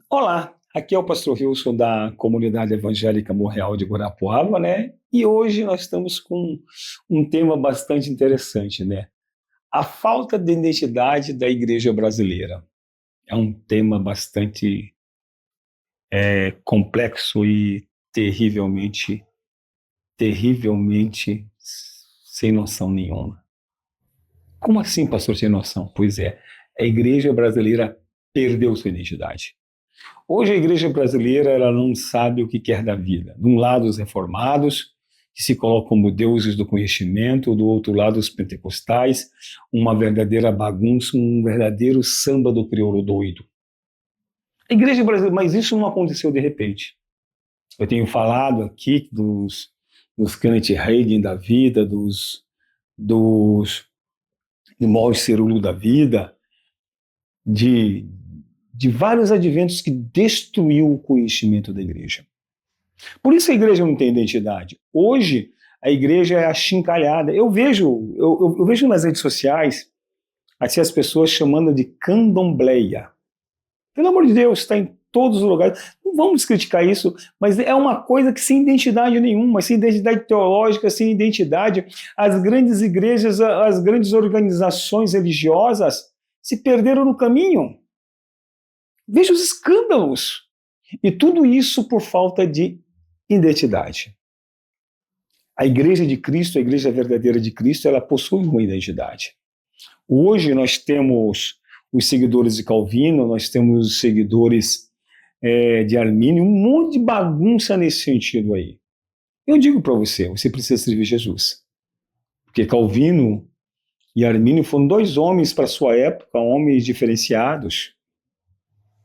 Olá, aqui é o pastor Wilson da Comunidade Evangélica Morreal de Guarapuava, né? E hoje nós estamos com um tema bastante interessante, né? A falta de identidade da igreja brasileira. É um tema bastante complexo e terrivelmente sem noção nenhuma. Como assim, pastor, sem noção? Pois é, a igreja brasileira perdeu sua identidade. Hoje a igreja brasileira ela não sabe o que quer da vida. De um lado os reformados, que se colocam como deuses do conhecimento, do outro lado os pentecostais, uma verdadeira bagunça, um verdadeiro samba do crioulo doido. A igreja brasileira, mas isso não aconteceu de repente. Eu tenho falado aqui dos Kenneth Hagin da vida, dos Maurice Cerullo da vida, de, de vários adventos que destruiu o conhecimento da igreja. Por isso a igreja não tem identidade. Hoje, a igreja é achincalhada. Eu vejo nas redes sociais assim, as pessoas chamando de candomblé. Pelo amor de Deus, está em todos os lugares. Não vamos criticar isso, mas é uma coisa que sem identidade nenhuma, sem identidade teológica, sem identidade. As grandes igrejas, as grandes organizações religiosas se perderam no caminho. Veja os escândalos. E tudo isso por falta de identidade. A igreja de Cristo, a igreja verdadeira de Cristo, ela possui uma identidade. Hoje nós temos os seguidores de Calvino, nós temos os seguidores de Armínio, um monte de bagunça nesse sentido aí. Eu digo para você, você precisa servir Jesus. Porque Calvino e Armínio foram dois homens para sua época, homens diferenciados.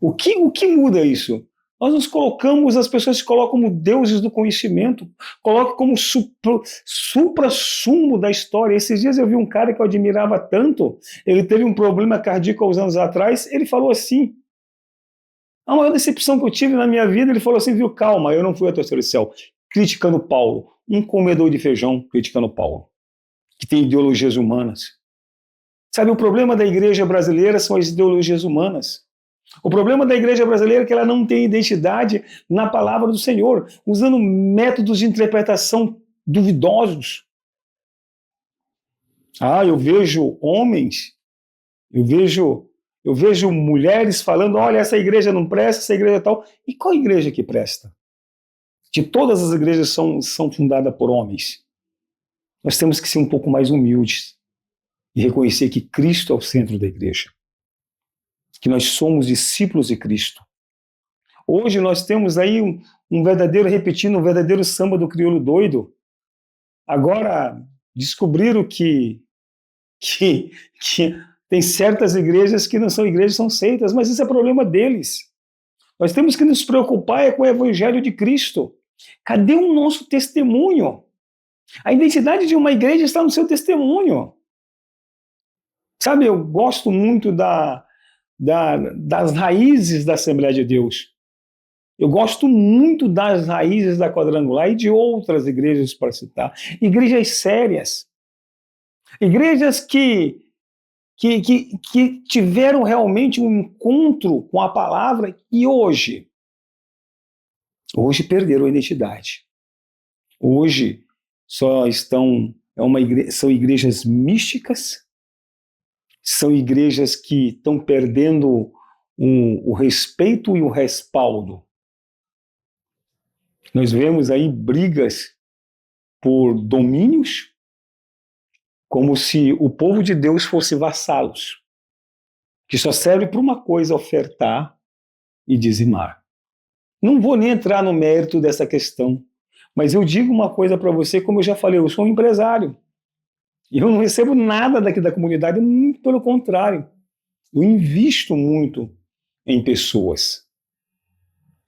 O que muda isso? Nós nos colocamos, as pessoas se colocam como deuses do conhecimento, colocam como supra-sumo da história. Esses dias eu vi um cara que eu admirava tanto, ele teve um problema cardíaco há uns anos atrás, ele falou assim, a maior decepção que eu tive na minha vida, ele falou assim, viu, calma, eu não fui a terceiro céu, criticando Paulo, um comedor de feijão criticando Paulo, que tem ideologias humanas. Sabe, o problema da igreja brasileira são as ideologias humanas. O problema da igreja brasileira é que ela não tem identidade na palavra do Senhor, usando métodos de interpretação duvidosos. Eu vejo homens, eu vejo mulheres falando, olha, essa igreja não presta, essa igreja é tal. E qual igreja que presta? Que todas as igrejas são fundadas por homens. Nós temos que ser um pouco mais humildes e reconhecer que Cristo é o centro da igreja. Que nós somos discípulos de Cristo. Hoje nós temos aí um verdadeiro samba do crioulo doido. Agora descobriram que tem certas igrejas que não são igrejas, são seitas, mas isso é problema deles. Nós temos que nos preocupar com o evangelho de Cristo. Cadê o nosso testemunho? A identidade de uma igreja está no seu testemunho. Sabe, eu gosto muito das raízes da Assembleia de Deus. Eu gosto muito das raízes da Quadrangular e de outras igrejas, para citar. Igrejas sérias. Igrejas que tiveram realmente um encontro com a palavra e hoje perderam a identidade. Hoje são igrejas místicas, são igrejas que estão perdendo o respeito e o respaldo. Nós vemos aí brigas por domínios, como se o povo de Deus fosse vassalos, que só serve para uma coisa, ofertar e dizimar. Não vou nem entrar no mérito dessa questão, mas eu digo uma coisa para você, como eu já falei, eu sou um empresário. E eu não recebo nada daqui da comunidade, muito pelo contrário. Eu invisto muito em pessoas.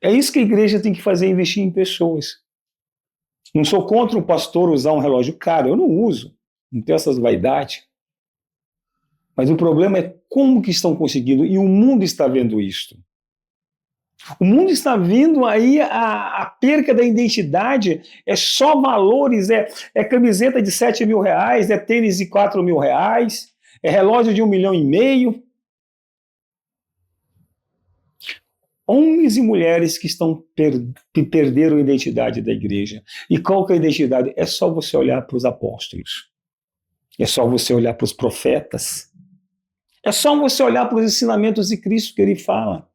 É isso que a igreja tem que fazer, investir em pessoas. Não sou contra o pastor usar um relógio caro, eu não uso, não tenho essas vaidades. Mas o problema é como que estão conseguindo, e o mundo está vendo isto. O mundo está vendo aí a perca da identidade, é só valores, é camiseta de 7 mil reais, é tênis de 4 mil reais, é relógio de 1,5 milhão. homens e mulheres que perderam a identidade da igreja. E qual que é a identidade? É só você olhar para os apóstolos. É só você olhar para os profetas. É só você olhar para os ensinamentos de Cristo que ele fala.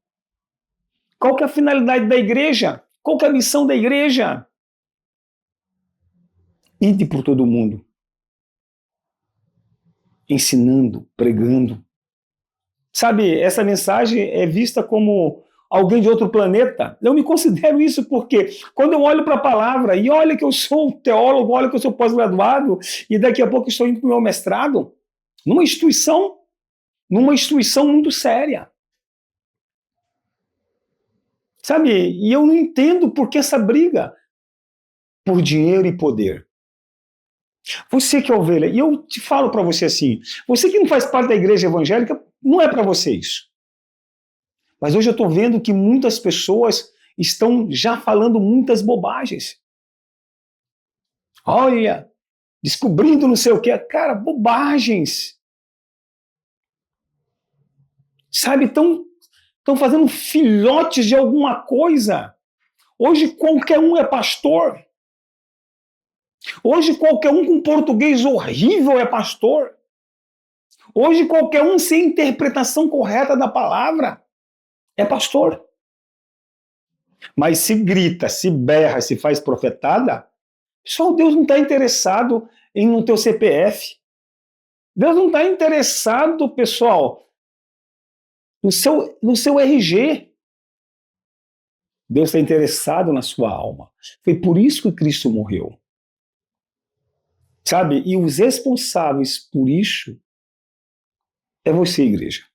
Qual que é a finalidade da igreja? Qual que é a missão da igreja? Ide por todo mundo, ensinando, pregando. Sabe, essa mensagem é vista como alguém de outro planeta. Eu me considero isso porque quando eu olho para a palavra, e olha que eu sou um teólogo, olha que eu sou pós-graduado, e daqui a pouco estou indo para o meu mestrado, numa instituição muito séria. Sabe, e eu não entendo por que essa briga por dinheiro e poder. Você que é ovelha, e eu te falo para você assim, você que não faz parte da igreja evangélica, não é para você isso. Mas hoje eu estou vendo que muitas pessoas estão já falando muitas bobagens. Olha, descobrindo não sei o que, cara, bobagens. Sabe, estão fazendo filhotes de alguma coisa. Hoje qualquer um é pastor. Hoje qualquer um com português horrível é pastor. Hoje qualquer um sem interpretação correta da palavra é pastor. Mas se grita, se berra, se faz profetada, só Deus não está interessado no teu CPF. Deus não está interessado, pessoal, no seu RG. Deus está interessado na sua alma. Foi por isso que Cristo morreu. Sabe? E os responsáveis por isso é você, igreja.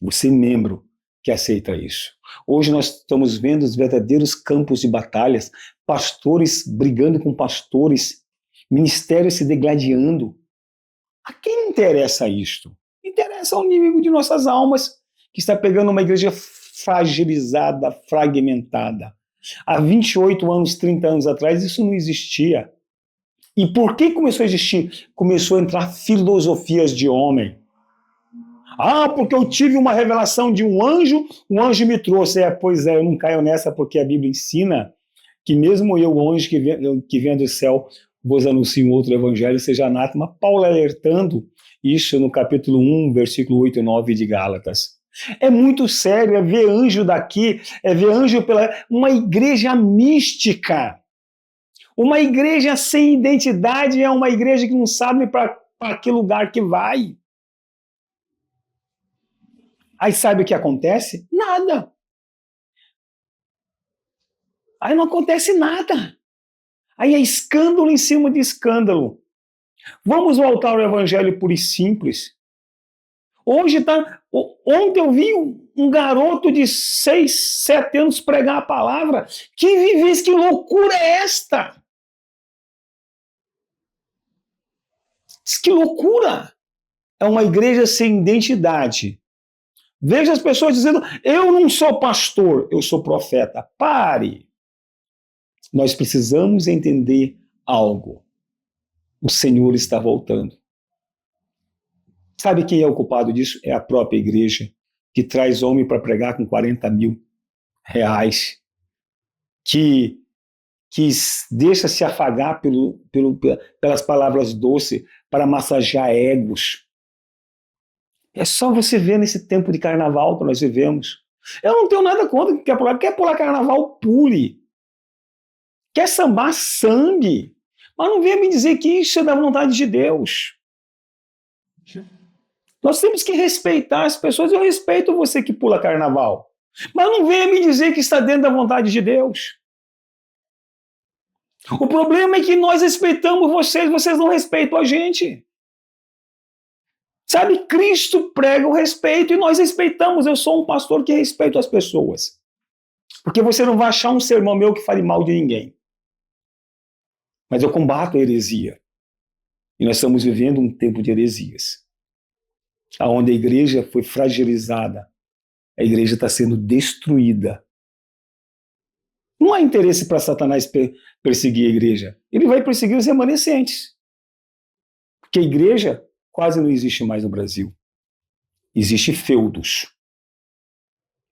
Você, membro, que aceita isso. Hoje nós estamos vendo os verdadeiros campos de batalhas, pastores brigando com pastores, ministérios se degladiando. A quem interessa isto? Interessa ao inimigo de nossas almas, que está pegando uma igreja fragilizada, fragmentada. Há 28 anos, 30 anos atrás, isso não existia. E por que começou a existir? Começou a entrar filosofias de homem. Ah, porque eu tive uma revelação de um anjo me trouxe. Pois é, eu não caio nessa porque a Bíblia ensina que mesmo eu, o anjo que vem do céu, vos anuncio um outro evangelho, seja anátema. Paulo alertando isso no capítulo 1, versículo 8 e 9 de Gálatas. É muito sério, é ver anjo daqui, é ver anjo pela uma igreja mística. Uma igreja sem identidade é uma igreja que não sabe para que lugar que vai. Aí sabe o que acontece? Nada. Aí não acontece nada. Aí é escândalo em cima de escândalo. Vamos voltar ao evangelho puro e simples. Ontem eu vi um garoto de 6, 7 anos pregar a palavra. Que loucura é esta? Que loucura! É uma igreja sem identidade. Veja as pessoas dizendo, eu não sou pastor, eu sou profeta. Pare! Nós precisamos entender algo. O Senhor está voltando. Sabe quem é o culpado disso? É a própria igreja, que traz homem para pregar com 40 mil reais, que deixa se afagar pelas palavras doces para massagear egos. É só você ver nesse tempo de carnaval que nós vivemos. Eu não tenho nada contra quem quer pular carnaval, pule. Quer sambar, sambe. Mas não venha me dizer que isso é da vontade de Deus. Nós temos que respeitar as pessoas. Eu respeito você que pula carnaval. Mas não venha me dizer que está dentro da vontade de Deus. O problema é que nós respeitamos vocês não respeitam a gente. Sabe, Cristo prega o respeito e nós respeitamos. Eu sou um pastor que respeito as pessoas. Porque você não vai achar um sermão meu que fale mal de ninguém. Mas eu combato a heresia. E nós estamos vivendo um tempo de heresias, onde a igreja foi fragilizada. A igreja está sendo destruída. Não há interesse para Satanás perseguir a igreja. Ele vai perseguir os remanescentes. Porque a igreja quase não existe mais no Brasil. Existem feudos.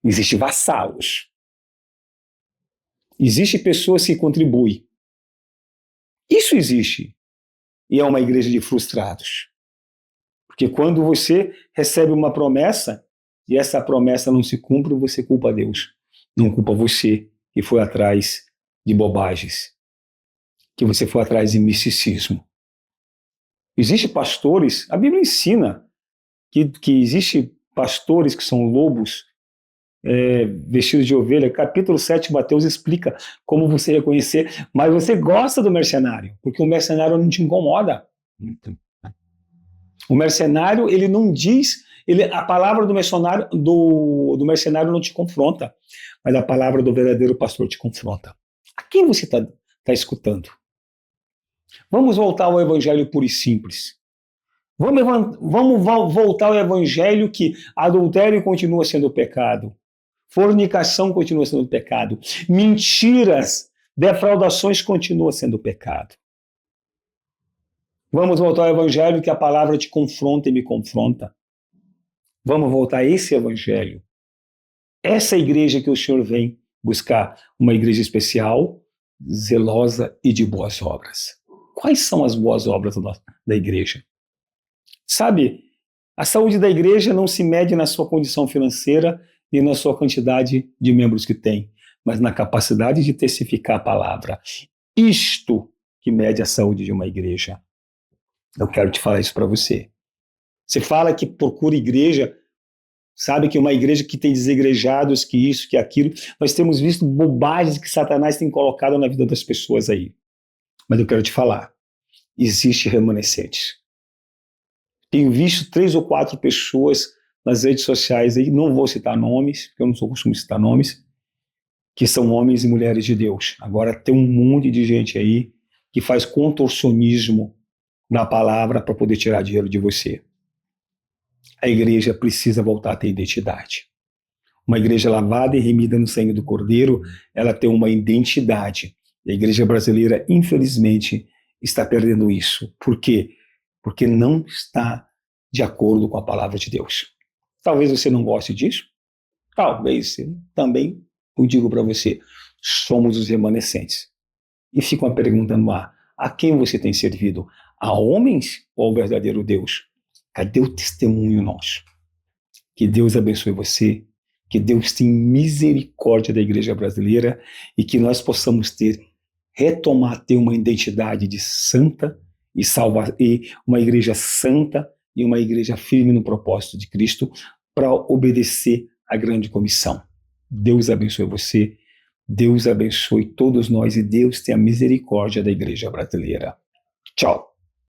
Existem vassalos. Existem pessoas que contribuem. Isso existe. E é uma igreja de frustrados. Porque quando você recebe uma promessa e essa promessa não se cumpre, você culpa Deus. Não culpa você que foi atrás de bobagens, que você foi atrás de misticismo. Existem pastores, a Bíblia ensina que existem pastores que são lobos vestidos de ovelha. Capítulo 7, Mateus explica como você reconhecer, mas você gosta do mercenário, porque o mercenário não te incomoda. O mercenário, ele não diz, a palavra do mercenário não te confronta, mas a palavra do verdadeiro pastor te confronta. A quem você está escutando? Vamos voltar ao evangelho puro e simples. Vamos voltar ao evangelho que adultério continua sendo pecado, fornicação continua sendo pecado, mentiras, defraudações continuam sendo pecado. Vamos voltar ao evangelho que a palavra te confronta e me confronta. Vamos voltar a esse evangelho. Essa igreja que o Senhor vem buscar, uma igreja especial, zelosa e de boas obras. Quais são as boas obras da igreja? Sabe, a saúde da igreja não se mede na sua condição financeira e na sua quantidade de membros que tem, mas na capacidade de testificar a palavra. Isto que mede a saúde de uma igreja. Eu quero te falar isso para você. Você fala que procura igreja, sabe que uma igreja que tem desigrejados, que isso, que aquilo. Nós temos visto bobagens que Satanás tem colocado na vida das pessoas aí. Mas eu quero te falar, existe remanescentes. Tenho visto 3 ou 4 pessoas nas redes sociais aí, não vou citar nomes, porque eu não sou costume citar nomes, que são homens e mulheres de Deus. Agora tem um monte de gente aí que faz contorcionismo na palavra para poder tirar dinheiro de você. A igreja precisa voltar a ter identidade. Uma igreja lavada e remida no sangue do Cordeiro, ela tem uma identidade. E a igreja brasileira, infelizmente, está perdendo isso. Por quê? Porque não está de acordo com a palavra de Deus. Talvez você não goste disso. Talvez também, eu digo para você, somos os remanescentes. E fica uma pergunta no ar. A quem você tem servido? A homens ou ao verdadeiro Deus? Cadê o testemunho nosso? Que Deus abençoe você, que Deus tenha misericórdia da igreja brasileira e que nós possamos retomar uma identidade de santa e uma igreja santa e uma igreja firme no propósito de Cristo para obedecer à grande comissão. Deus abençoe você, Deus abençoe todos nós e Deus tenha misericórdia da igreja brasileira. Tchau.